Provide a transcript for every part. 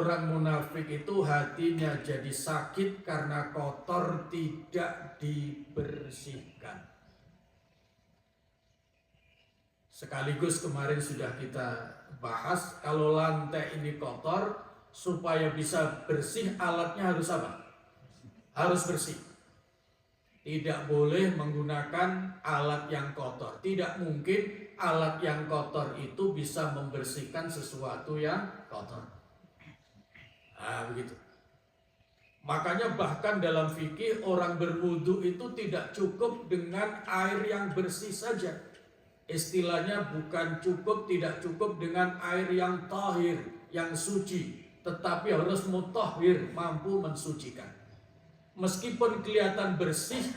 orang munafik itu hatinya jadi sakit karena kotor, tidak dibersihkan. Sekaligus kemarin sudah kita bahas, kalau lantai ini kotor, supaya bisa bersih alatnya harus apa? Harus bersih. Tidak boleh menggunakan alat yang kotor. Tidak mungkin alat yang kotor itu bisa membersihkan sesuatu yang kotor. Nah, begitu. Makanya bahkan dalam fikih orang berwudu itu tidak cukup dengan air yang bersih saja. Istilahnya bukan cukup, tidak cukup dengan air yang tahir, yang suci, tetapi harus mutahhir, mampu mensucikan. Meskipun kelihatan bersih,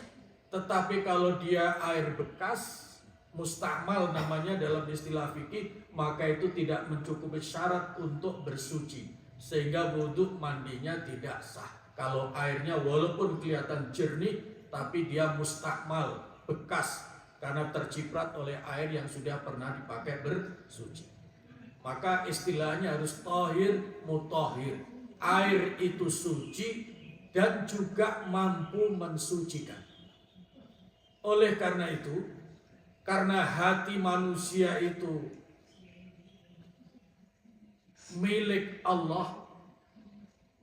tetapi kalau dia air bekas, mustakmal namanya dalam istilah fikih, maka itu tidak mencukupi syarat untuk bersuci, sehingga wudhu mandinya tidak sah. Kalau airnya walaupun kelihatan jernih, tapi dia mustakmal, bekas, karena terciprat oleh air yang sudah pernah dipakai bersuci. Maka istilahnya harus tahir, mutahhir. Air itu suci dan juga mampu mensucikan. Oleh karena itu, karena hati manusia itu milik Allah,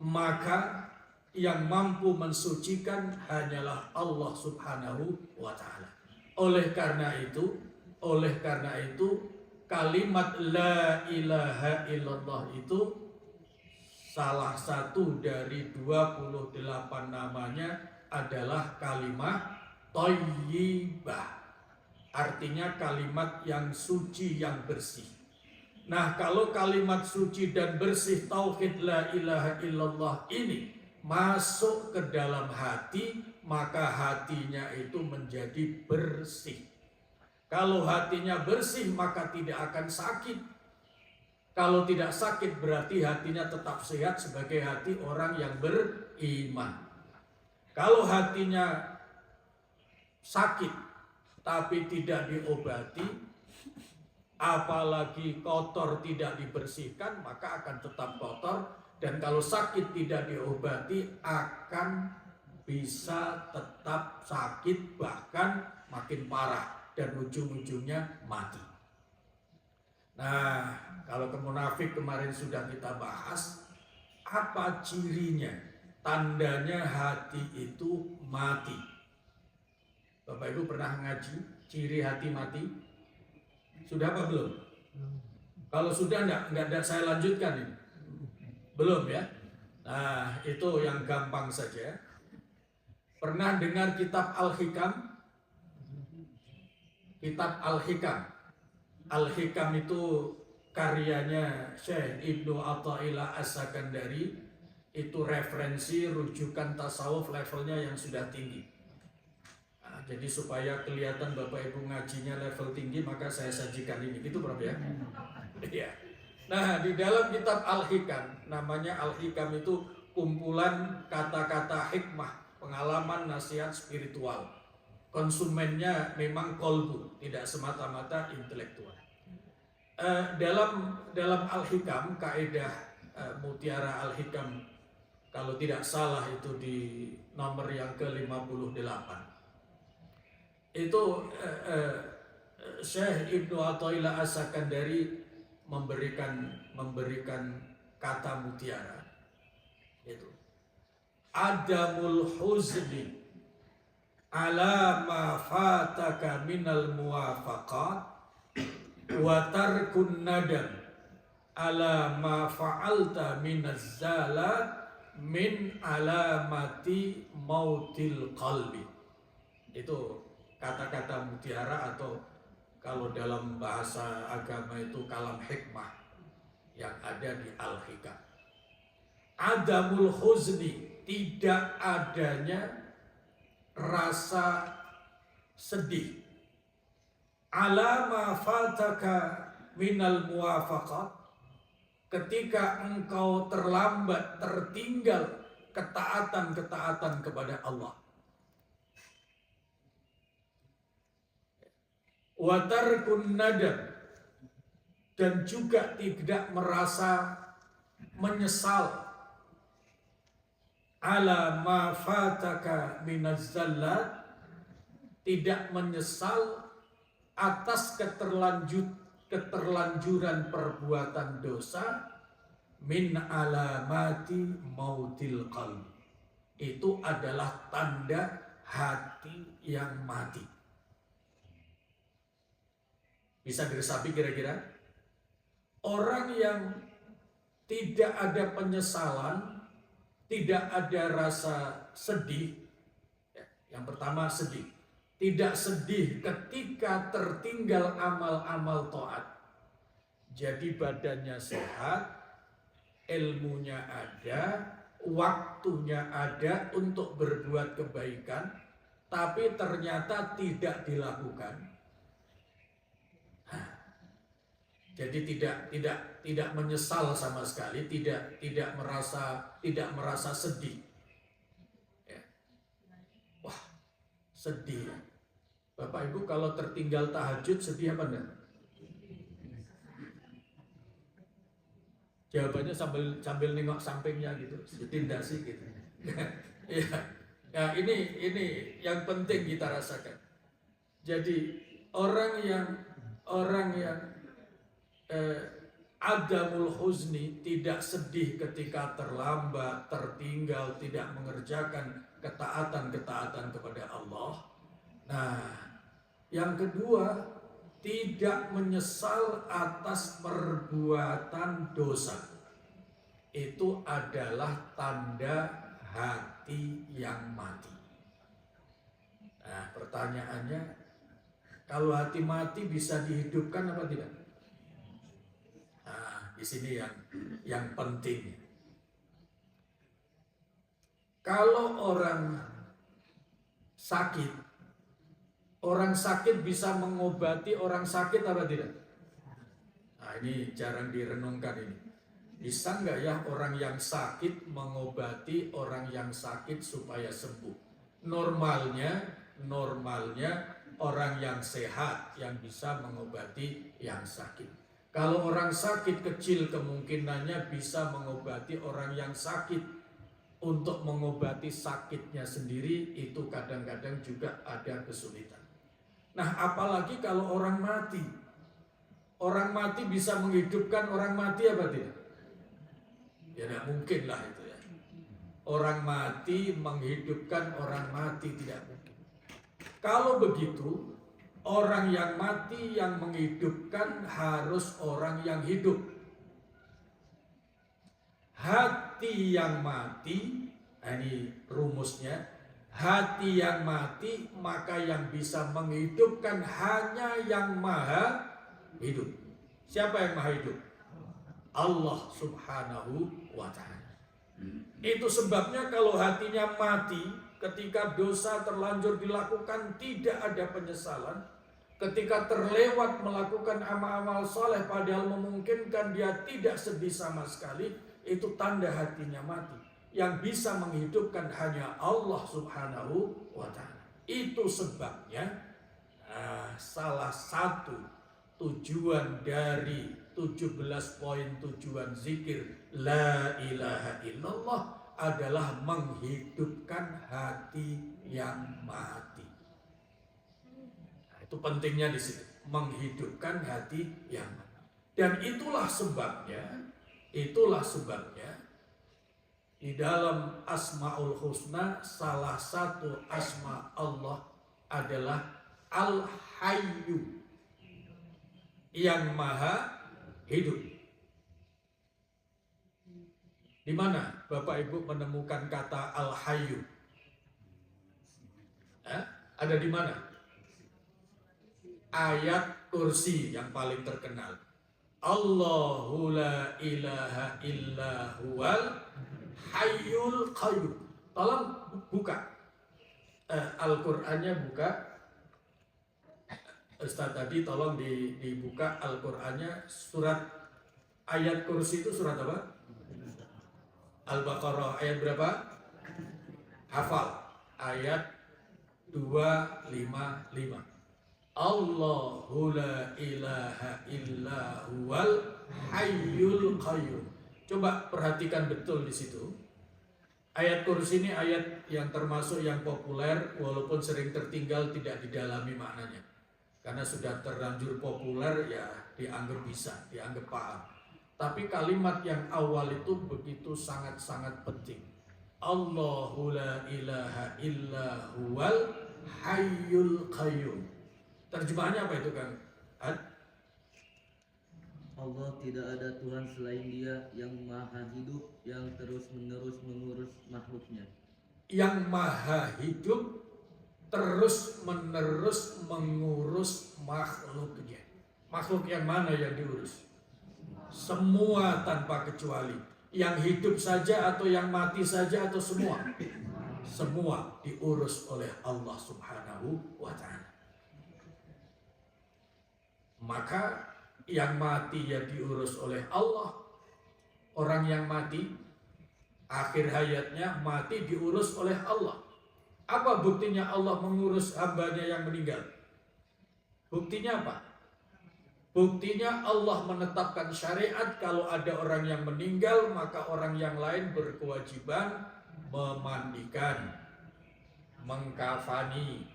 maka yang mampu mensucikan hanyalah Allah Subhanahu wa Ta'ala. Oleh karena itu kalimat la ilaha illallah itu salah satu dari 28 namanya adalah kalimat thayyibah. Artinya kalimat yang suci, yang bersih. Nah, kalau kalimat suci dan bersih tauhid la ilaha illallah ini masuk ke dalam hati, maka hatinya itu menjadi bersih. Kalau hatinya bersih, maka tidak akan sakit. Kalau tidak sakit, berarti hatinya tetap sehat sebagai hati orang yang beriman. Kalau hatinya sakit tapi tidak diobati, apalagi kotor tidak dibersihkan, maka akan tetap kotor. Dan kalau sakit tidak diobati, akan bisa tetap sakit, bahkan makin parah, dan ujung-ujungnya mati. Nah, kalau ke munafik kemarin sudah kita bahas, apa cirinya? Tandanya hati itu mati. Bapak Ibu pernah ngaji ciri hati mati? Sudah apa belum? Kalau sudah enggak saya lanjutkan ini. Belum ya? Nah, itu yang gampang saja. Pernah dengar kitab Al-Hikam? Kitab Al-Hikam. Al-Hikam itu karyanya Syekh Ibnu Athaillah As-Sakandari. Itu referensi rujukan tasawuf levelnya yang sudah tinggi. Jadi supaya kelihatan Bapak Ibu ngajinya level tinggi, maka saya sajikan ini. Gitu Prof ya? Iya. Nah, di dalam kitab Al-Hikam, namanya Al-Hikam itu kumpulan kata-kata hikmah, pengalaman, nasihat spiritual. Konsumennya memang kolbu, tidak semata-mata intelektual. Dalam Al-Hikam, kaidah Mutiara Al-Hikam, kalau tidak salah itu di nomor yang ke-58. Itu Syekh Ibnu Athaillah As-Sakandari memberikan kata mutiara. Itu adamul huzni ala ma fataka minal muwafaqat wa tarkun nadam ala ma fa'alta minaz zalat min alamati mautil qalbi. Itu kata-kata mutiara, atau kalau dalam bahasa agama itu kalam hikmah yang ada di Al-Hikam. Adamul huzni, tidak adanya rasa sedih. Ala ma fataka minal muwafaqat, ketika engkau terlambat, tertinggal ketaatan-ketaatan kepada Allah. Wa tarkun nadam, dan juga tidak merasa menyesal ala ma fataka minaz zallat, tidak menyesal atas keterlanjuran perbuatan dosa, min alamati mautil qalbi, itu adalah tanda hati yang mati. Bisa diresapi kira-kira? Orang yang tidak ada penyesalan, tidak ada rasa sedih. Yang pertama sedih. Tidak sedih ketika tertinggal amal-amal taat. Jadi badannya sehat, ilmunya ada, waktunya ada untuk berbuat kebaikan, tapi ternyata tidak dilakukan. Jadi tidak menyesal sama sekali, tidak merasa sedih. Ya. Wah, sedih. Bapak Ibu kalau tertinggal tahajud sedih apa enggak? Jawabannya sambil nengok sampingnya gitu. Sedih enggak sih gitu. Ya. Ya, ini yang penting kita rasakan. Jadi orang yang adamul huzni, tidak sedih ketika terlambat, tertinggal, tidak mengerjakan ketaatan kepada Allah. Nah, yang kedua, tidak menyesal atas perbuatan dosa. Itu adalah tanda hati yang mati. Nah, pertanyaannya, kalau hati mati bisa dihidupkan apa tidak? Di sini yang penting. Kalau orang sakit bisa mengobati orang sakit apa tidak? Nah, ini jarang direnungkan ini. Bisa nggak ya orang yang sakit mengobati orang yang sakit supaya sembuh? Normalnya orang yang sehat yang bisa mengobati yang sakit. Kalau orang sakit kecil kemungkinannya bisa mengobati orang yang sakit. Untuk mengobati sakitnya sendiri itu kadang-kadang juga ada kesulitan. Nah, apalagi kalau orang mati. Orang mati bisa menghidupkan orang mati apa tidak? Ya tidak mungkin lah itu ya. Orang mati menghidupkan orang mati tidak mungkin. Kalau begitu, orang yang mati yang menghidupkan harus orang yang hidup. Hati yang mati, ini rumusnya, hati yang mati maka yang bisa menghidupkan hanya yang maha hidup. Siapa yang maha hidup? Allah subhanahu wa ta'ala. Itu sebabnya kalau hatinya mati, ketika dosa terlanjur dilakukan tidak ada penyesalan. Ketika terlewat melakukan amal-amal soleh padahal memungkinkan dia tidak sedih sama sekali, itu tanda hatinya mati. Yang bisa menghidupkan hanya Allah subhanahu wa ta'ala. Itu sebabnya salah satu tujuan dari 17 poin tujuan zikir La ilaha illallah adalah menghidupkan hati yang mati. Nah, itu pentingnya di sini, menghidupkan hati yang mati. Dan itulah sebabnya di dalam Asmaul Husna salah satu asma Allah adalah Al-Hayyu, yang maha hidup. Di mana Bapak Ibu menemukan kata Al-Hayyu? Ada di mana? Ayat kursi yang paling terkenal. Allahu la ilaha illa huwal hayyul qayyum. Tolong buka Al-Qur'annya, buka. Ustaz tadi tolong dibuka Al-Qur'annya, surat ayat kursi itu surat apa? Al-Baqarah ayat berapa? Hafal. Ayat 255. Allahu la ilaha illa huwal hayyul qayyum. Coba perhatikan betul di situ. Ayat kursi ini ayat yang termasuk yang populer, walaupun sering tertinggal tidak didalami maknanya. Karena sudah terlanjur populer ya dianggap bisa, dianggap paham. Tapi kalimat yang awal itu begitu sangat-sangat penting. Allahu la ilaha illa huwal hayyul qayyum. Terjemahannya apa itu Kang? Allah tidak ada Tuhan selain Dia yang maha hidup, yang terus-menerus mengurus makhluknya. Yang maha hidup terus-menerus mengurus makhluknya. Makhluk yang mana yang diurus? Semua tanpa kecuali. Yang hidup saja atau yang mati saja atau semua? Semua diurus oleh Allah Subhanahu wa ta'ala. Maka yang mati ya diurus oleh Allah. Orang yang mati akhir hayatnya mati diurus oleh Allah. Apa buktinya Allah mengurus hambanya yang meninggal? Buktinya apa? Buktinya Allah menetapkan syariat kalau ada orang yang meninggal maka orang yang lain berkewajiban memandikan, mengkafani,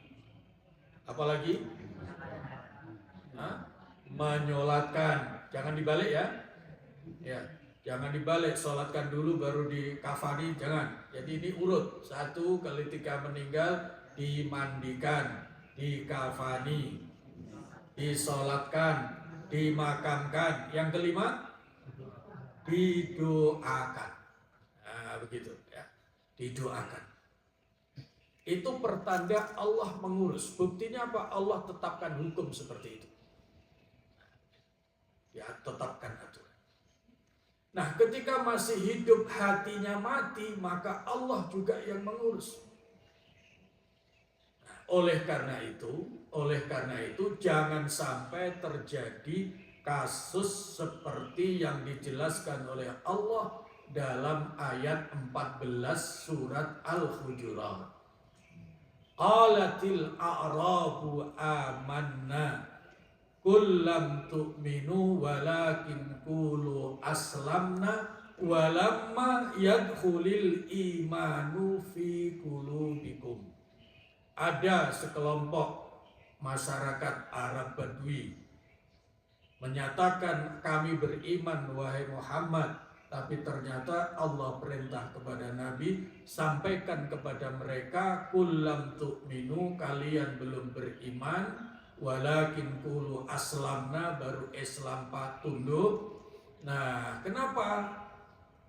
apalagi menyolatkan. Jangan dibalik ya. Ya, jangan dibalik, sholatkan dulu baru dikafani, jangan. Jadi ini urut. Satu, ketika meninggal dimandikan, dikafani, disolatkan, dimakamkan. Yang kelima, didoakan. Nah, begitu ya. Didoakan. Itu pertanda Allah mengurus. Buktinya apa? Allah tetapkan hukum seperti itu. Ya, tetapkan aturan. Nah, ketika masih hidup hatinya mati, maka Allah juga yang mengurus. Nah, oleh karena itu jangan sampai terjadi kasus seperti yang dijelaskan oleh Allah dalam ayat 14 surat Al-Hujurat. Qalatil a'rabu amanna qul lam tu'minu walakin qulu aslamna walamma yadkhulil imanu fi qulubikum. Ada sekelompok masyarakat Arab Badui menyatakan kami beriman wahai Muhammad, tapi ternyata Allah perintah kepada Nabi sampaikan kepada mereka qul lam tu'minu, kalian belum beriman, walakin qulu aslamna, baru Islam tunduk. Nah, kenapa?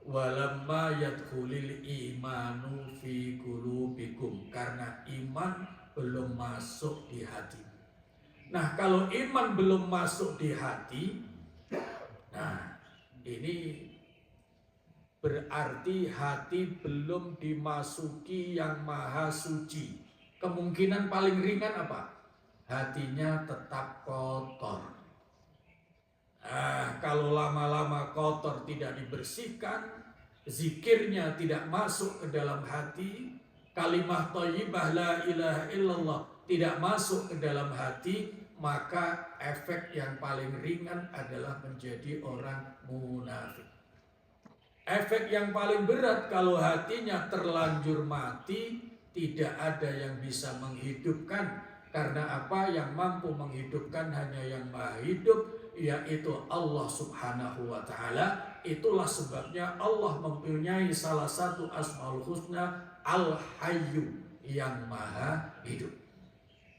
Walamma yadkhulil imanu fi qulubikum, karena iman belum masuk di hati. Nah, kalau iman belum masuk di hati, nah ini berarti hati belum dimasuki yang maha suci. Kemungkinan paling ringan apa? Hatinya tetap kotor. Nah, kalau lama-lama kotor tidak dibersihkan, zikirnya tidak masuk ke dalam hati, kalimah thayyibah la ilaha illallah tidak masuk ke dalam hati, maka efek yang paling ringan adalah menjadi orang munafik. Efek yang paling berat kalau hatinya terlanjur mati, tidak ada yang bisa menghidupkan. Karena apa? Yang mampu menghidupkan hanya yang maha hidup, yaitu Allah Subhanahu wa ta'ala. Itulah sebabnya Allah mempunyai salah satu asmaul husna, Al-Hayyu, yang maha hidup.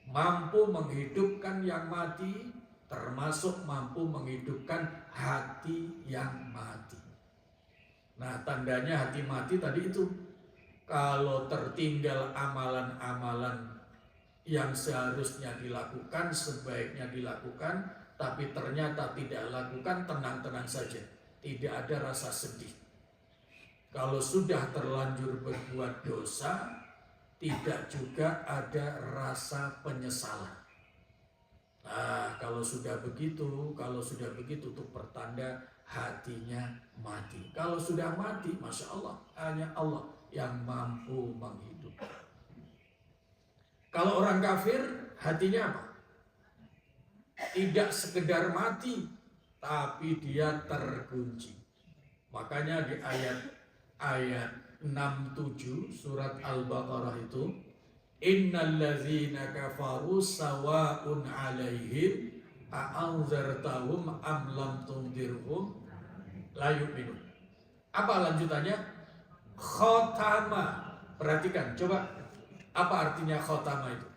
Mampu menghidupkan yang mati, termasuk mampu menghidupkan hati yang mati. Nah, tandanya hati mati tadi itu, kalau tertinggal amalan-amalan yang seharusnya dilakukan, sebaiknya dilakukan, tapi ternyata tidak lakukan, tenang-tenang saja, tidak ada rasa sedih. Kalau sudah terlanjur berbuat dosa, tidak juga ada rasa penyesalan. Nah, kalau sudah begitu itu pertanda hatinya mati. Kalau sudah mati, Masya Allah, hanya Allah yang mampu menghidupkan. Kalau orang kafir, hatinya apa? Tidak sekedar mati, tapi dia terkunci. Makanya di ayat 67 surat Al-Baqarah itu, innal ladzina kafaru sawa'un 'alaihim a'anzartahum am lam tunzirhum la yu'minun. Apa lanjutannya? Khotama. Perhatikan, coba apa artinya khotama itu?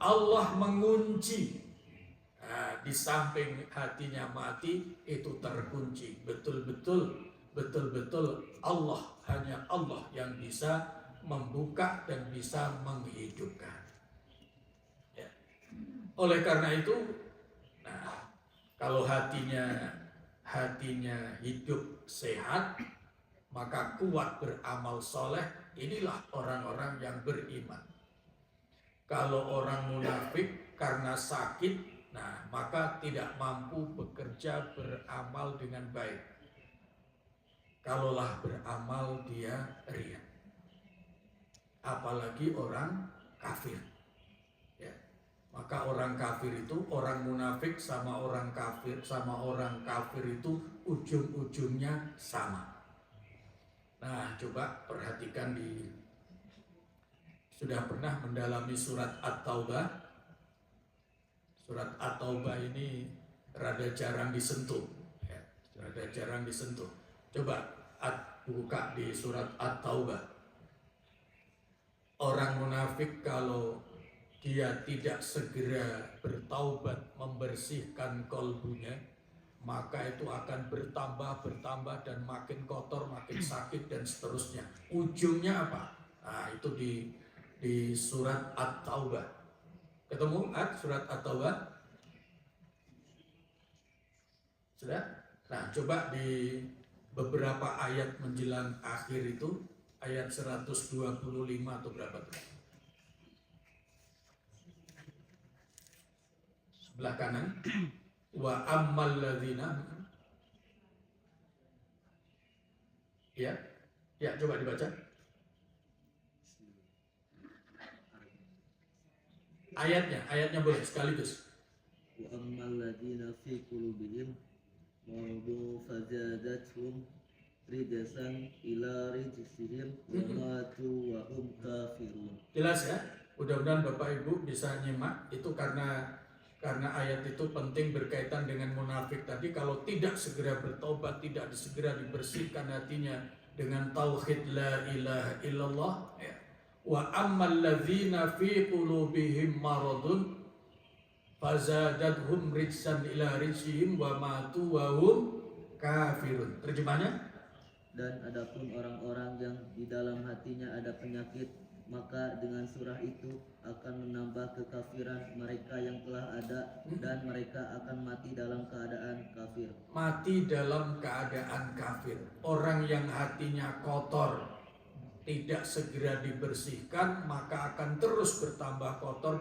Allah mengunci. Nah, di samping hatinya mati itu terkunci. Betul-betul Allah, hanya Allah yang bisa membuka dan bisa menghidupkan. Ya. Oleh karena itu, nah, kalau hatinya hidup sehat, maka kuat beramal soleh. Inilah orang-orang yang beriman. Kalau orang munafik karena sakit, nah maka tidak mampu bekerja beramal dengan baik. Kalaulah beramal dia riya. Apalagi orang kafir. Ya. Maka orang kafir itu, orang munafik sama orang kafir itu ujung-ujungnya sama. Nah, coba perhatikan sudah pernah mendalami surat At-Taubah? Surat At-Taubah ini rada jarang disentuh. Ya, rada jarang disentuh. Coba buka di surat At-Taubah. Orang munafik kalau dia tidak segera bertaubat, membersihkan kolbunya, maka itu akan bertambah dan makin kotor, makin sakit dan seterusnya. Ujungnya apa? Nah, itu di surat At-Taubah. Ketemu surat At-Taubah? Sudah? Nah, coba di beberapa ayat menjelang akhir itu, ayat 125 atau berapa tuh? Sebelah kanan. Wa ammal ladzina, ya coba dibaca ayatnya boleh sekaligus. Wa ammal ladzina fi qulubihim maradun fazadathum rijsan ila rijsihim wa matu wa hum kafirun. Jelas ya? Mudah-mudahan Bapak Ibu bisa nyimak itu karena ayat itu penting berkaitan dengan munafik tadi. Kalau tidak segera bertobat, tidak segera dibersihkan hatinya dengan tauhid la ilaha illallah, ya. Wa ammal ladzina fi qulubihim maradun fazadathum rijsan ila rijsihim wa matu wa hum kafirun. Terjemahnya, dan adapun orang-orang yang di dalam hatinya ada penyakit, maka dengan surah itu akan menambah kekafiran mereka yang telah ada, dan mereka akan mati dalam keadaan kafir. Mati dalam keadaan kafir. Orang yang hatinya kotor, tidak segera dibersihkan, maka akan terus bertambah kotor,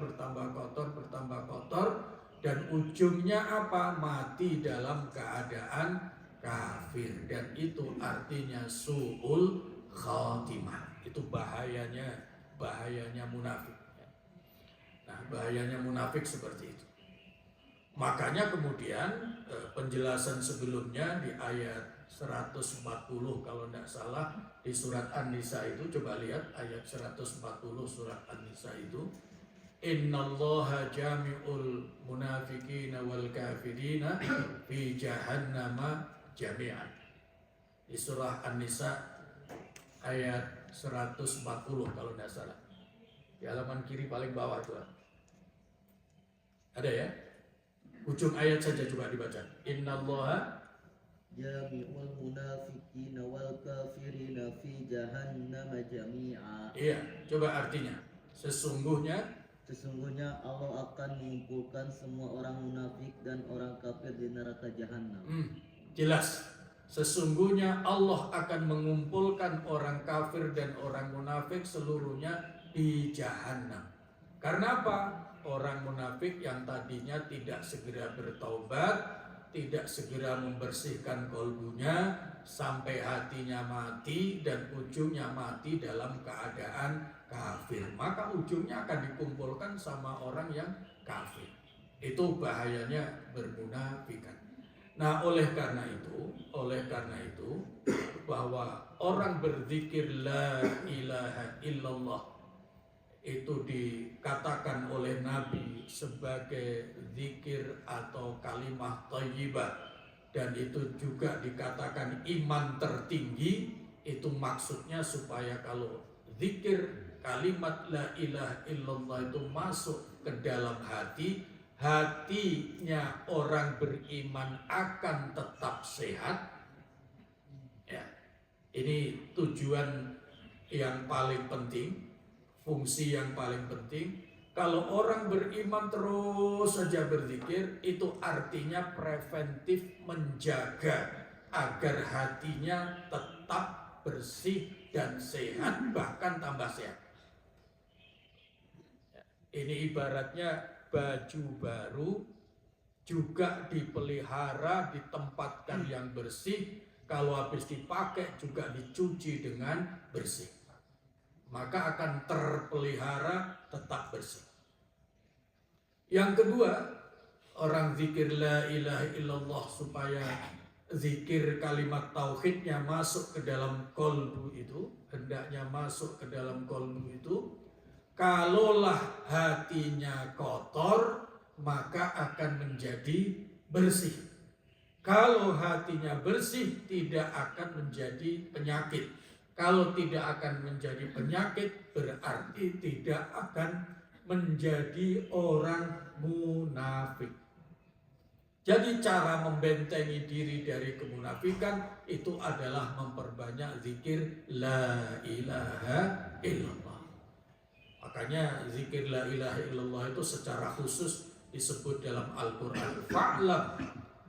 dan ujungnya apa? Mati dalam keadaan kafir. Dan itu artinya su'ul khatimah. Itu bahayanya munafik. Nah, bahayanya munafik seperti itu. Makanya kemudian penjelasan sebelumnya di ayat 140 kalau tidak salah di surat An-Nisa itu, coba lihat ayat 140 surat An-Nisa itu, innallaha jami'ul munafiqina wal kafirina fi jahannama jami'an. Di surah An-Nisa ayat 140 kalau tidak salah. Di halaman kiri paling bawah tuh. Ada ya? Ujung ayat saja coba dibaca. Innallaha jami'ul munafiqina wal kafirina fi jahannam jami'a. Iya, coba artinya. Sesungguhnya Allah akan mengumpulkan semua orang munafik dan orang kafir di neraka jahanam. Jelas. Sesungguhnya Allah akan mengumpulkan orang kafir dan orang munafik seluruhnya di jahanam. Karena apa? Orang munafik yang tadinya tidak segera bertaubat, tidak segera membersihkan kolbunya, sampai hatinya mati dan ujungnya mati dalam keadaan kafir, maka ujungnya akan dikumpulkan sama orang yang kafir. Itu bahayanya bermunafikan. Nah, oleh karena itu bahwa orang berzikir la ilaha illallah itu dikatakan oleh Nabi sebagai zikir atau kalimah thayyibah, dan itu juga dikatakan iman tertinggi. Itu maksudnya supaya kalau zikir kalimat la ilaha illallah itu masuk ke dalam hati, hatinya orang beriman akan tetap sehat. Ya, ini tujuan yang paling penting, fungsi yang paling penting. Kalau orang beriman terus saja berzikir, itu artinya preventif, menjaga agar hatinya tetap bersih dan sehat, bahkan tambah sehat. Ini ibaratnya baju baru juga dipelihara, ditempatkan yang bersih. Kalau habis dipakai juga dicuci dengan bersih, maka akan terpelihara, tetap bersih. Yang kedua, orang zikir la ilaha illallah supaya zikir kalimat tauhidnya masuk ke dalam kolbu itu, hendaknya masuk ke dalam kolbu itu. Kalaulah hatinya kotor, maka akan menjadi bersih. Kalau hatinya bersih, tidak akan menjadi penyakit. Kalau tidak akan menjadi penyakit, berarti tidak akan menjadi orang munafik. Jadi cara membentengi diri dari kemunafikan itu adalah memperbanyak zikir la ilaha illallah. Makanya zikir la ilaha illallah itu secara khusus disebut dalam Al-Quran, fa'lam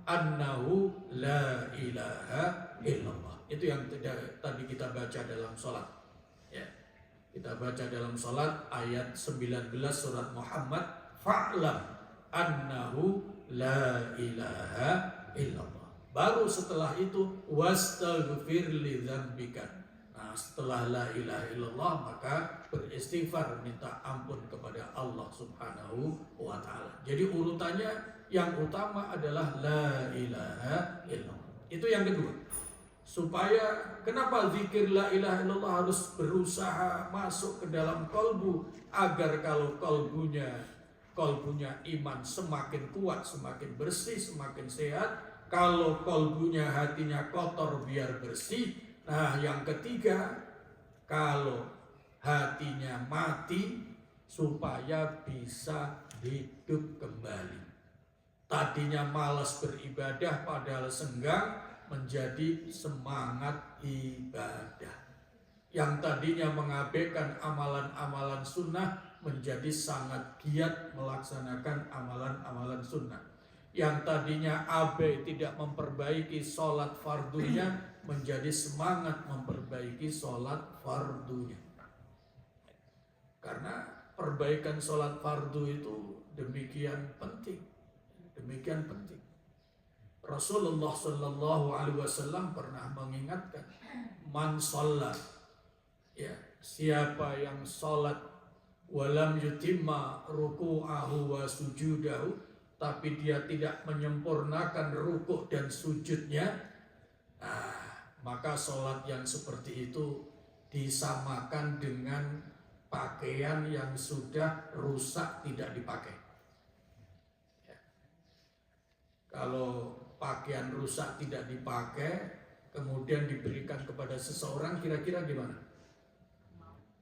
annahu la ilaha illallah. Itu yang tadi kita baca dalam sholat. Ya, kita baca dalam sholat ayat 19 surat Muhammad, fa'lam annahu la ilaha illallah. Baru setelah itu wastaghfir li dzambika. Nah, setelah la ilaha illallah maka beristighfar, minta ampun kepada Allah Subhanahu wa taala. Jadi urutannya yang utama adalah la ilaha illallah. Itu yang kedua. Supaya kenapa zikir la ilaha illallah harus berusaha masuk ke dalam kolbu, agar kalau kolbunya iman semakin kuat, semakin bersih, semakin sehat. Kalau kolbunya, hatinya kotor, biar bersih. Nah, yang ketiga, kalau hatinya mati, supaya bisa hidup kembali. Tadinya malas beribadah padahal senggang, menjadi semangat ibadah. Yang tadinya mengabaikan amalan-amalan sunnah, menjadi sangat giat melaksanakan amalan-amalan sunnah. Yang tadinya abai tidak memperbaiki sholat fardunya, menjadi semangat memperbaiki sholat fardunya. Karena perbaikan sholat fardu itu demikian penting. Demikian penting. Rasulullah Shallallahu Alaihi Wasallam pernah mengingatkan, man sholat, ya, siapa yang sholat walam yutimma ruku'ahu wa sujudahu, tapi dia tidak menyempurnakan rukuk dan sujudnya, maka sholat yang seperti itu disamakan dengan pakaian yang sudah rusak, tidak dipakai. Ya. Kalau pakaian rusak tidak dipakai, kemudian diberikan kepada seseorang, kira-kira gimana?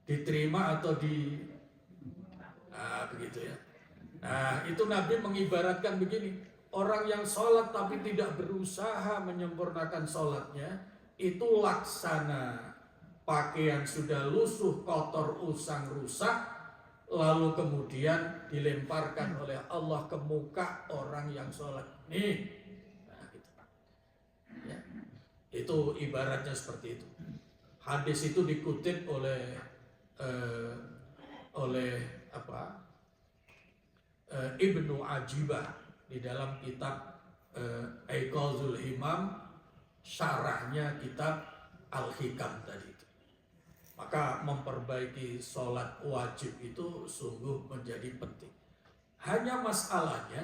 Diterima atau begitu ya. Nah, itu Nabi mengibaratkan begini, orang yang sholat tapi tidak berusaha menyempurnakan sholatnya, itu laksana pakaian sudah lusuh, kotor, usang, rusak, lalu kemudian dilemparkan oleh Allah ke muka orang yang sholat. Nih, nah, gitu. Ya. Itu ibaratnya seperti itu. Hadis itu dikutip oleh Ibnu Ajibah di dalam kitab Iqazul Himam, syarahnya kitab Al-Hikam tadi itu. Maka memperbaiki sholat wajib itu sungguh menjadi penting. Hanya masalahnya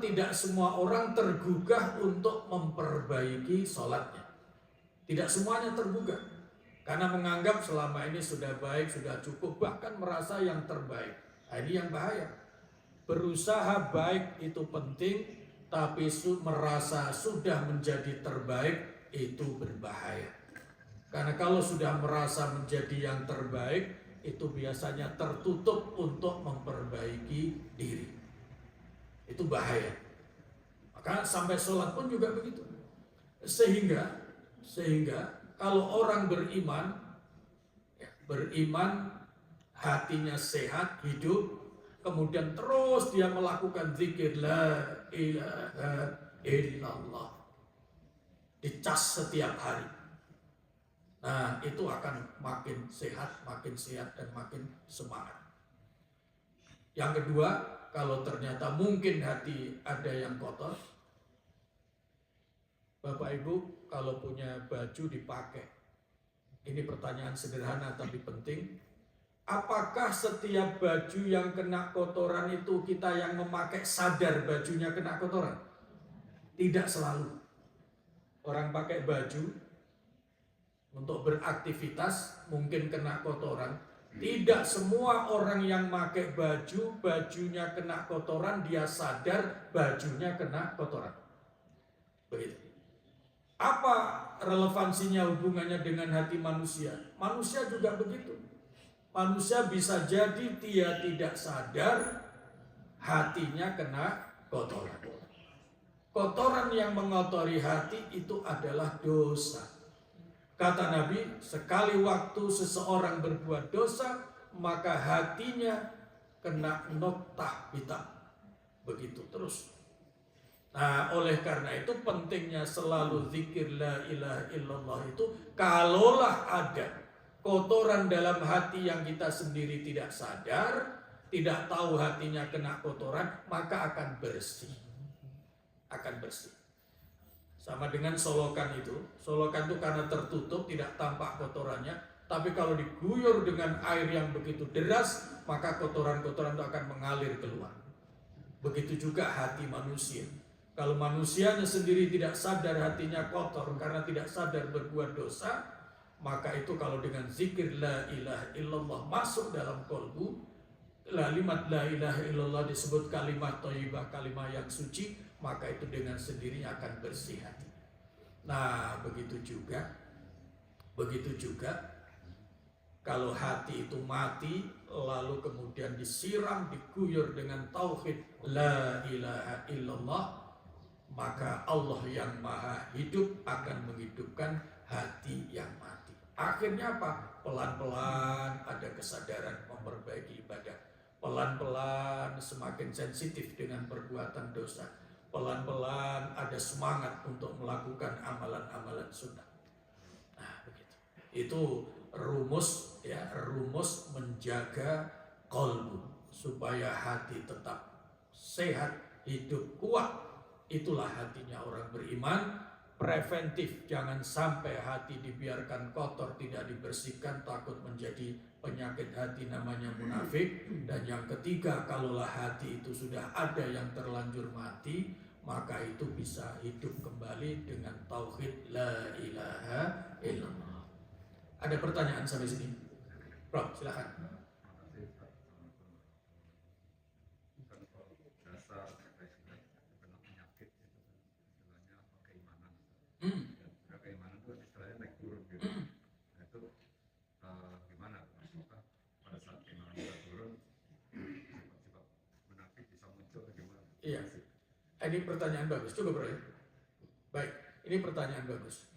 tidak semua orang tergugah untuk memperbaiki sholatnya. Tidak semuanya tergugah. Karena menganggap selama ini sudah baik, sudah cukup, bahkan merasa yang terbaik. Nah, ini yang bahaya. Berusaha baik itu penting, tapi merasa sudah menjadi terbaik itu berbahaya. Karena kalau sudah merasa menjadi yang terbaik, itu biasanya tertutup untuk memperbaiki diri. Itu bahaya. Maka sampai sholat pun juga begitu. Sehingga kalau orang beriman, hatinya sehat, hidup, kemudian terus dia melakukan zikir la ilaha illallah, dicas setiap hari. Nah, itu akan makin sehat dan makin semangat. Yang kedua, kalau ternyata mungkin hati ada yang kotor, Bapak Ibu kalau punya baju dipakai. Ini pertanyaan sederhana tapi penting. Apakah setiap baju yang kena kotoran itu kita yang memakai sadar bajunya kena kotoran? Tidak selalu. Orang pakai baju untuk beraktivitas mungkin kena kotoran. Tidak semua orang yang pakai bajunya kena kotoran, dia sadar bajunya kena kotoran. Begitu. Apa relevansinya hubungannya dengan hati manusia? Manusia juga begitu. Manusia bisa jadi dia tidak sadar hatinya kena kotoran. Kotoran yang mengotori hati itu adalah dosa. Kata Nabi, sekali waktu seseorang berbuat dosa, maka hatinya kena noktah hitam. Begitu terus. Nah, oleh karena itu pentingnya selalu zikir la ilaha illallah itu, kalaulah ada kotoran dalam hati yang kita sendiri tidak sadar, tidak tahu hatinya kena kotoran, maka akan bersih. Akan bersih. Sama dengan solokan itu. Solokan itu karena tertutup, tidak tampak kotorannya. Tapi kalau diguyur dengan air yang begitu deras, maka kotoran-kotoran itu akan mengalir keluar. Begitu juga hati manusia. Kalau manusianya sendiri tidak sadar hatinya kotor karena tidak sadar berbuat dosa, maka itu kalau dengan zikir la ilaha illallah masuk dalam kolbu, kalimat la ilaha illallah disebut kalimat thayyibah, kalimat yang suci, maka itu dengan sendirinya akan bersih hati. Nah, begitu juga kalau hati itu mati lalu kemudian disiram, diguyur dengan tauhid la ilaha illallah, maka Allah yang maha hidup akan menghidupkan hati yang mati. Akhirnya apa? Pelan-pelan ada kesadaran memperbaiki ibadah. Pelan-pelan semakin sensitif dengan perbuatan dosa. Pelan-pelan ada semangat untuk melakukan amalan-amalan sunnah. Nah, begitu. Itu rumus menjaga qalbu supaya hati tetap sehat, hidup kuat. Itulah hatinya orang beriman. Preventif, jangan sampai hati dibiarkan kotor, tidak dibersihkan, takut menjadi penyakit hati namanya munafik. Dan yang ketiga, kalaulah hati itu sudah ada yang terlanjur mati, maka itu bisa hidup kembali dengan tauhid la ilaha illallah. Ada pertanyaan sampai sini? Prof, silakan. Keimanan itu istilahnya naik turun gitu. Nah, itu gimana? Apakah pada saat keimanan kita turun, sifat-sifat munafik bisa muncul atau gimana? Iya. Ini pertanyaan bagus. Coba bro ya. Baik, ini pertanyaan bagus.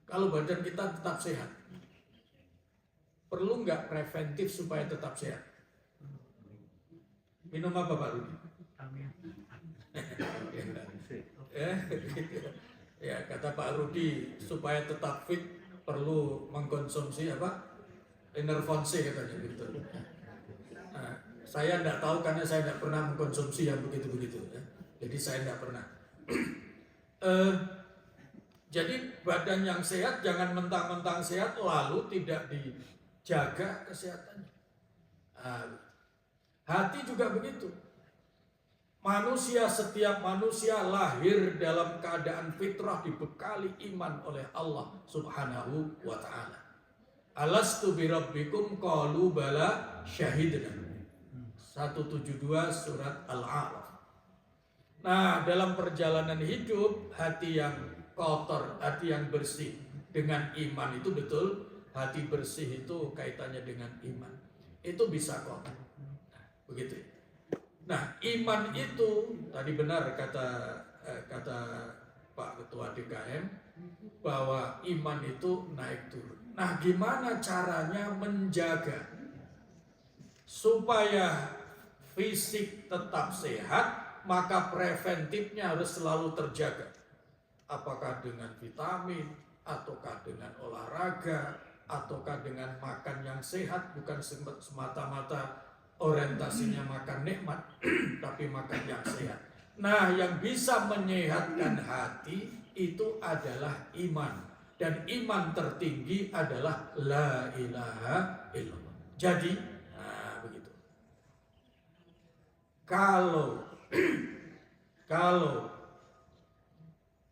Kalau badan kita tetap sehat, perlu nggak preventif supaya tetap sehat? Minum apa Pak Rudi? Ya, kata Pak Rudi supaya tetap fit perlu mengkonsumsi apa? Enervonse katanya gitu. Nah, saya tidak tahu karena saya tidak pernah mengkonsumsi yang begitu-begitu ya. Jadi saya tidak pernah. Jadi badan yang sehat jangan mentang-mentang sehat lalu tidak dijaga kesehatannya. Hati juga begitu. Setiap manusia lahir dalam keadaan fitrah dibekali iman oleh Allah Subhanahu wa ta'ala. Alastu birabbikum qalu bala syahidna. 172 surat Al-A'raf. Nah, dalam perjalanan hidup, hati yang kotor, hati yang bersih dengan iman itu betul. Hati bersih itu kaitannya dengan iman. Itu bisa kotor. Nah, begitu. Nah, iman itu tadi benar kata Pak Ketua DKM bahwa iman itu naik turun. Nah, gimana caranya menjaga supaya fisik tetap sehat? Maka preventifnya harus selalu terjaga. Apakah dengan vitamin, ataukah dengan olahraga, ataukah dengan makan yang sehat, bukan semata-mata orientasinya makan nikmat, tapi makan yang sehat. Nah, yang bisa menyehatkan hati itu adalah iman. Dan iman tertinggi adalah la ilaha illallah. Jadi, nah begitu. Kalau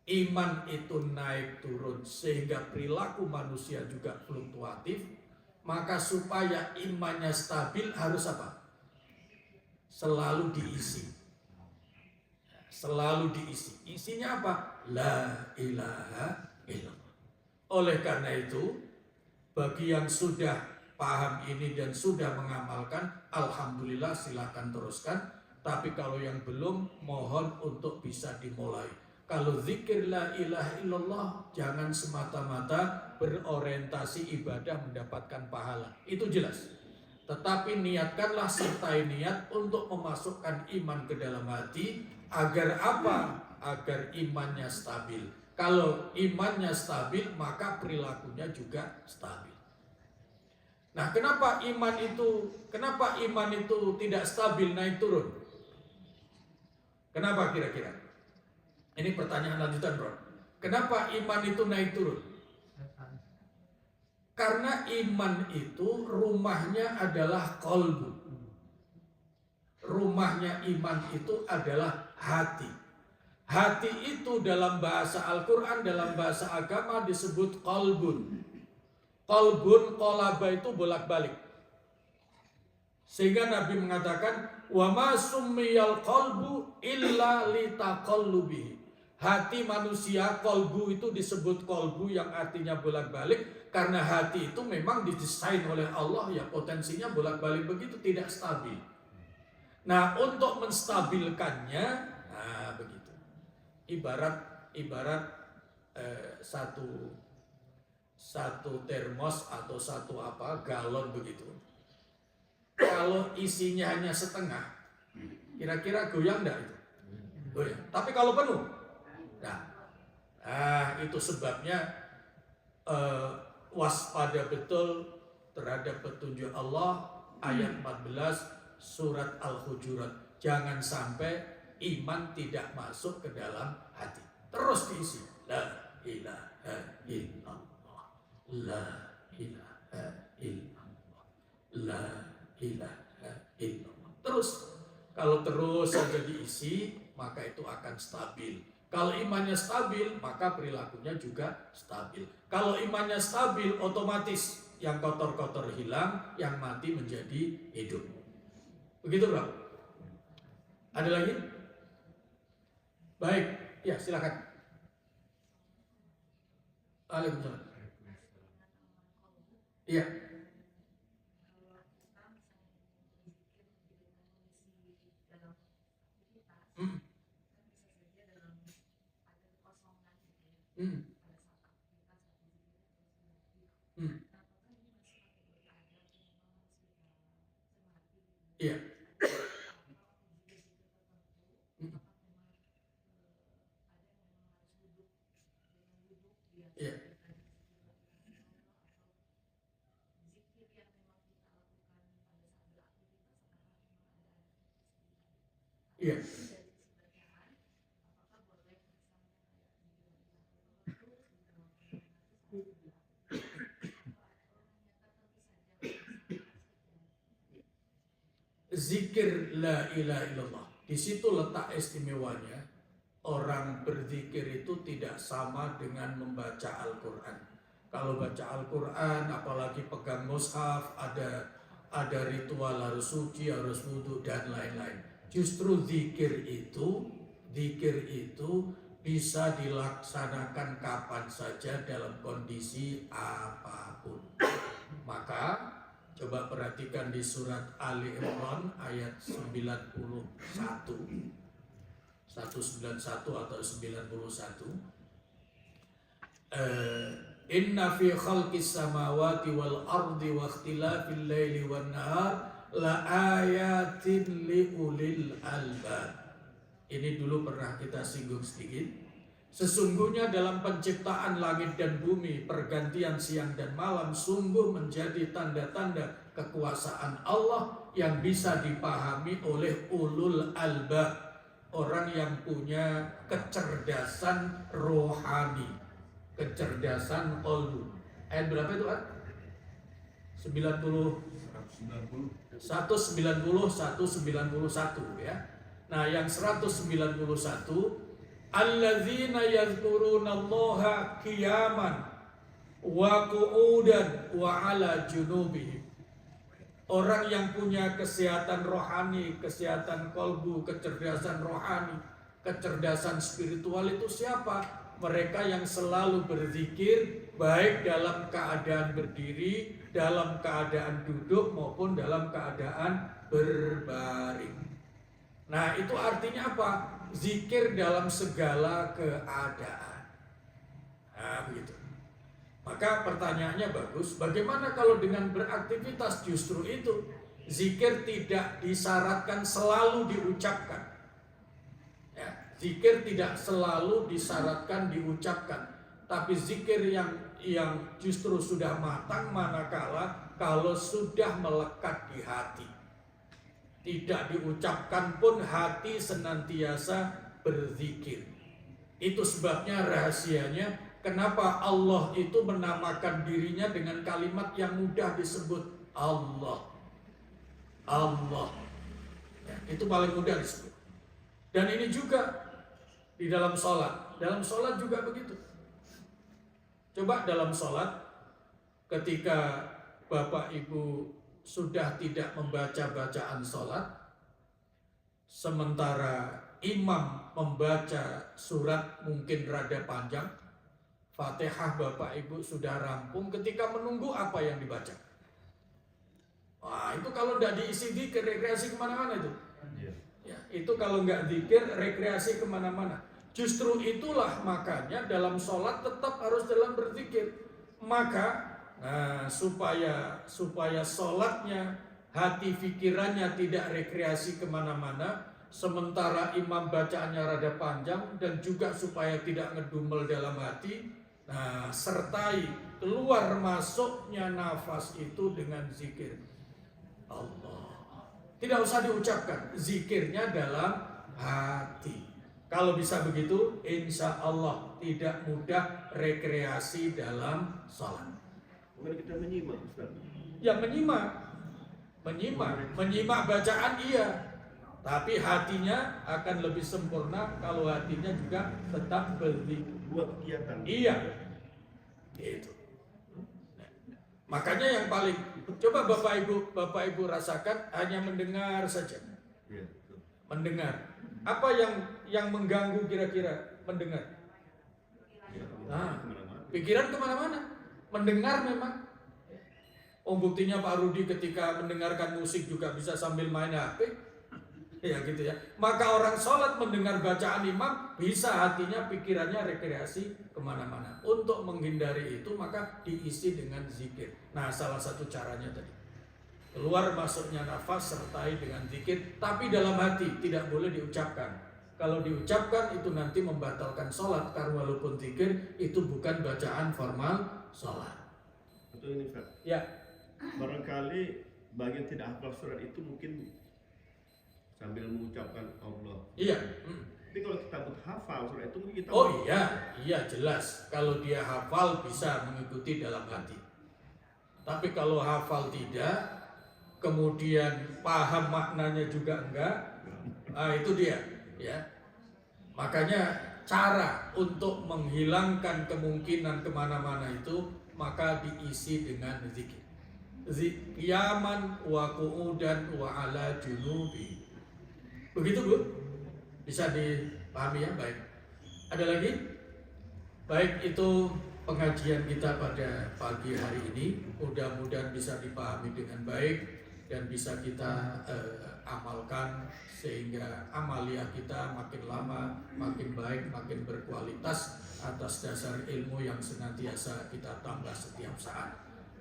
iman itu naik turun sehingga perilaku manusia juga fluktuatif, maka supaya imannya stabil harus apa? Selalu diisi. Selalu diisi. Isinya apa? La ilaha illallah. Oleh karena itu, bagi yang sudah paham ini dan sudah mengamalkan, alhamdulillah silakan teruskan. Tapi kalau yang belum, mohon untuk bisa dimulai. Kalau zikir la ilaha illallah, jangan semata-mata berorientasi ibadah mendapatkan pahala. Itu jelas. Tetapi niatkanlah, sertai niat untuk memasukkan iman ke dalam hati. Agar apa? Agar imannya stabil. Kalau imannya stabil, maka perilakunya juga stabil. Nah, kenapa iman itu tidak stabil, naik turun? Kenapa kira-kira? Ini pertanyaan lanjutan, bro. Kenapa iman itu naik turun? Karena iman itu rumahnya adalah qalbu. Rumahnya iman itu adalah hati. Hati itu dalam bahasa Al-Quran, dalam bahasa agama disebut qalbun. Qalbun, qalaba itu bolak-balik. Sehingga Nabi mengatakan, wa ma summiyal qalbu illa litaqallubihi. Hati manusia, qalbu itu disebut qalbu yang artinya bolak-balik karena hati itu memang didesain oleh Allah ya potensinya bolak-balik begitu, tidak stabil. Nah, untuk menstabilkannya, nah begitu. Ibarat satu termos atau satu galon begitu. Kalau isinya hanya setengah, kira-kira goyang enggak itu? Goyang. Tapi kalau penuh, nah itu sebabnya waspada betul terhadap petunjuk Allah. Ayat 14 surat Al-Hujurat. Jangan sampai iman tidak masuk ke dalam hati. Terus diisi. La ilaha illallah. La ilaha illallah. La ilaha illallah. Terus. Kalau terus saja diisi, maka itu akan stabil. Kalau imannya stabil, maka perilakunya juga stabil. Kalau imannya stabil, otomatis yang kotor-kotor hilang, yang mati menjadi hidup. Begitu, bro? Ada lagi? Baik, ya silakan. Waalaikumsalam. Iya. Hmm. Hmm. Hmm. Iya. Hmm. Iya. Iya. zikir la ilaha illallah. Di situ letak istimewanya. Orang berzikir itu tidak sama dengan membaca Al-Quran. Kalau baca Al-Quran, apalagi pegang mushaf, ada ritual harus suci, harus wudhu dan lain-lain. Justru zikir itu bisa dilaksanakan kapan saja dalam kondisi apapun. Maka coba perhatikan di surat Ali Imran ayat 191 atau 91. Inna fi khalqis samawati wal ardi wa ikhtilafil laili wan nahar la ayatin li ulil albab. Ini dulu pernah kita singgung sedikit. Sesungguhnya dalam penciptaan langit dan bumi, pergantian siang dan malam sungguh menjadi tanda-tanda kekuasaan Allah yang bisa dipahami oleh ulul albab, orang yang punya kecerdasan rohani, kecerdasan qalbu. Ayat berapa itu, Ad? 191 ya. Nah, yang 191, alladzina yadhkurunallaha qiyaman wa qu'udan wa ala junubihim. Orang yang punya kesehatan rohani, kesehatan kolbu, kecerdasan rohani, kecerdasan spiritual itu siapa? Mereka yang selalu berzikir, baik dalam keadaan berdiri, dalam keadaan duduk, maupun dalam keadaan berbaring. Nah, itu artinya apa? Zikir dalam segala keadaan. Nah, begitu. Maka pertanyaannya bagus, bagaimana kalau dengan beraktivitas? Justru itu, zikir tidak disyaratkan selalu diucapkan. Ya, zikir tidak selalu disyaratkan diucapkan, tapi zikir yang justru sudah matang manakala kalau sudah melekat di hati. Tidak diucapkan pun hati senantiasa berzikir. Itu sebabnya rahasianya kenapa Allah itu menamakan dirinya dengan kalimat yang mudah disebut Allah. Allah. Ya, itu paling mudah disebut. Dan ini juga di dalam sholat. Dalam sholat juga begitu. Coba dalam sholat, ketika Bapak Ibu sudah tidak membaca bacaan sholat, sementara imam membaca surat mungkin rada panjang, Fatihah Bapak Ibu sudah rampung, ketika menunggu apa yang dibaca? Wah, itu kalau tidak diisi zikir, rekreasi kemana-mana itu. Ya, itu kalau nggak zikir, rekreasi kemana-mana. Justru itulah makanya dalam sholat tetap harus dalam berzikir. Maka supaya sholatnya, hati pikirannya tidak rekreasi kemana-mana, sementara imam bacaannya rada panjang, dan juga supaya tidak ngedumel dalam hati. Nah, sertai keluar masuknya nafas itu dengan zikir Allah. Tidak usah diucapkan, zikirnya dalam hati. Kalau bisa begitu, insya Allah tidak mudah rekreasi dalam sholat. Mari kita menyimak, Ustaz. Ya, menyimak bacaan iya, tapi hatinya akan lebih sempurna kalau hatinya juga tetap berzikir. Buat kegiatan. Iya, itu. Makanya yang paling, coba Bapak Ibu rasakan hanya mendengar saja. Ya, Mendengar. Apa yang mengganggu kira-kira mendengar? Nah, pikiran kemana-mana. Mendengar memang. Buktinya Pak Rudi ketika mendengarkan musik juga bisa sambil main HP. Ya gitu ya. Maka orang sholat mendengar bacaan imam, bisa hatinya, pikirannya rekreasi kemana-mana. Untuk menghindari itu maka diisi dengan zikir. Nah, salah satu caranya tadi, keluar masuknya nafas sertai dengan zikir, tapi dalam hati, tidak boleh diucapkan. Kalau diucapkan itu nanti membatalkan sholat, karena walaupun zikir itu bukan bacaan formal sholat. Atau ini, Ustaz. Ya. Barangkali bagi yang tidak hafal surat itu mungkin sambil mengucapkan Allah. Iya. Tapi kalau kita hafal surat itu mungkin kita. Oh iya jelas. Kalau dia hafal bisa mengikuti dalam hati. Tapi kalau hafal tidak, kemudian paham maknanya juga enggak. Nah, itu dia, ya. Makanya cara untuk menghilangkan kemungkinan kemana-mana itu maka diisi dengan zikir. Qiyaman wa qu'udan wa ala junubi. Begitu, Bu? Bisa dipahami ya? Baik. Ada lagi? Baik, itu pengajian kita pada pagi hari ini. Mudah-mudahan bisa dipahami dengan baik dan bisa kita amalkan sehingga amalia kita makin lama makin baik, makin berkualitas atas dasar ilmu yang senantiasa kita tambah setiap saat.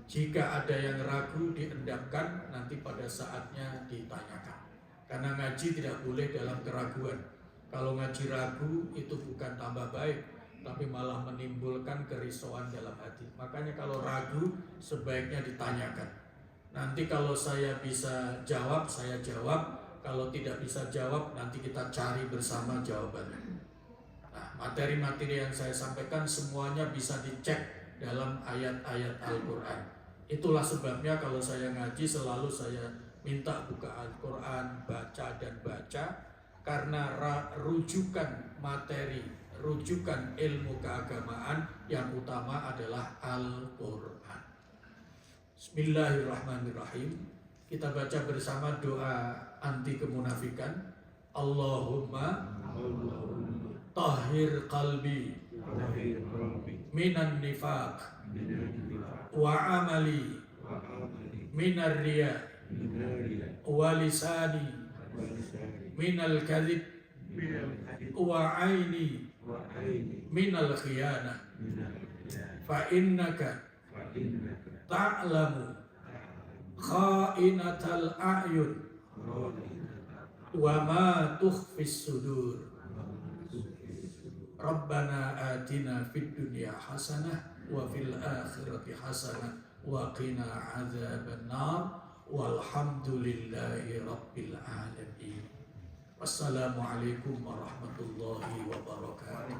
Jika ada yang ragu diendapkan, nanti pada saatnya ditanyakan. Karena ngaji tidak boleh dalam keraguan. Kalau ngaji ragu itu bukan tambah baik, tapi malah menimbulkan kerisauan dalam hati. Makanya kalau ragu sebaiknya ditanyakan. Nanti kalau saya bisa jawab, saya jawab. Kalau tidak bisa jawab, nanti kita cari bersama jawabannya. Nah, materi-materi yang saya sampaikan semuanya bisa dicek dalam ayat-ayat Al-Quran. Itulah sebabnya kalau saya ngaji selalu saya minta buka Al-Quran, baca dan baca. Karena rujukan materi, rujukan ilmu keagamaan yang utama adalah Al-Quran. Bismillahirrahmanirrahim. Kita baca bersama doa anti kemunafikan. Allahumma tahhir qalbi minan nifaq wa amali minar riya wa lisani minal kadhib wa aini minal khiyanah fa innaka ta'lamu kha'inatal a'yun wa ma tukhfis sudur. Rabbana atina fid dunya hasanah wa fil akhirati hasanah wa qina adzaban nar walhamdulillahi rabbil alamin. Wassalamualaikum warahmatullahi wabarakatuh.